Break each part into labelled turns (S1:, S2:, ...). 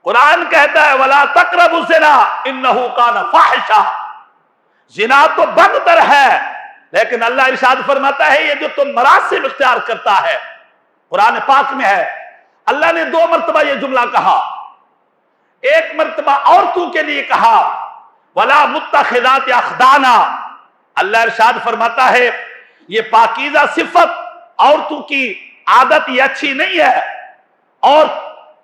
S1: قرآن کہتا ہے وَلَا تَقْرَبُوا الزِّنَا إِنَّهُ كَانَ فَاحِشًا، زنا تو بدتر ہے، لیکن اللہ ارشاد فرماتا ہے یہ جو تم مراسم اختیار کرتا ہے، قرآن پاک میں ہے، اللہ نے 2 مرتبہ یہ جملہ کہا، ایک مرتبہ عورتوں کے لیے کہا وَلَا مُتَّخِذَاتِ أَخْدَانَ، اللہ ارشاد فرماتا ہے یہ پاکیزہ صفت عورتوں کی عادت یہ اچھی نہیں ہے، اور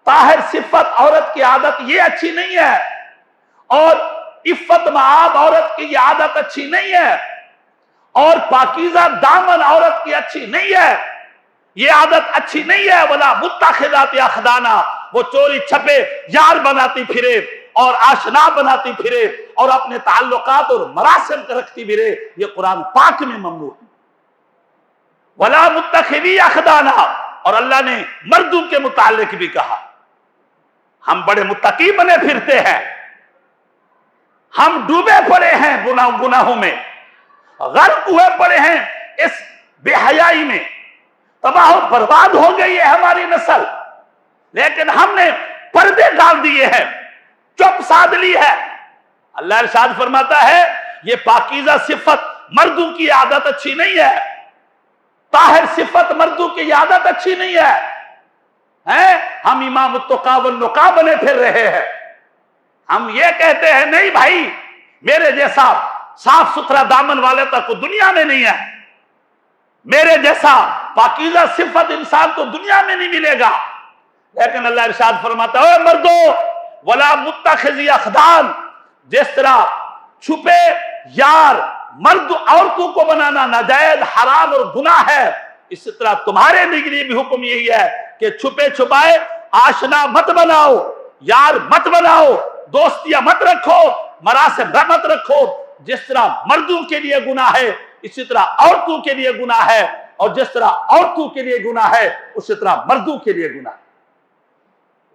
S1: طاہر صفت عورت کی عادت یہ اچھی نہیں ہے، اور عفت معاب عورت کی یہ عادت اچھی نہیں ہے، اور پاکیزہ دامن عورت کی اچھی نہیں ہے، یہ عادت اچھی نہیں ہے۔ وَلَا مُتَّخِذَاتِ أَخْدَانَ، وہ چوری چھپے یار بناتی پھرے اور آشنا بناتی پھرے اور اپنے تعلقات اور مراسم رکھتی پھرے، یہ قرآن پاک میں ممنوع ہے۔ وَلَا مُتَّخِذِي أَخْدَانَ، اور اللہ نے مردوں کے متعلق بھی کہا، ہم بڑے متقی بنے پھرتے ہیں، ہم ڈوبے پڑے ہیں گناہوں میں، غرق ہوئے پڑے ہیں اس بے حیائی میں، تباہ و برباد ہو گئی ہے ہماری نسل، لیکن ہم نے پردے ڈال دیے ہیں، چپ سادھ لی ہے۔ اللہ ارشاد فرماتا ہے یہ پاکیزہ صفت مردوں کی عادت اچھی نہیں ہے، طاہر صفت مردوں کی عادت اچھی نہیں ہے، ہم امام التقیٰ والنقیٰ بنے پھر رہے ہیں، ہم یہ کہتے ہیں نہیں بھائی میرے جیسا صاف ستھرا دامن والے تک دنیا میں نہیں ہے، میرے جیسا پاکیزہ صفت انسان تو دنیا میں نہیں ملے گا، لیکن اللہ ارشاد فرماتا ہے اے مردو وَلَا مُتَّخِذِي أَخْدَانَ، جس طرح چھپے یار مرد عورتوں کو بنانا ناجائز حرام اور گناہ ہے، اسی طرح تمہارے لیے بھی حکم یہی ہے کہ چھپے چھپائے آشنا مت بناؤ، یار مت بناؤ، دوستیاں مت رکھو، مراسم مت رکھو، جس طرح مردوں کے لیے گناہ ہے اسی طرح عورتوں کے لیے گناہ ہے، اور جس طرح عورتوں کے لیے گناہ ہے اسی طرح مردوں کے لیے گناہ ہے۔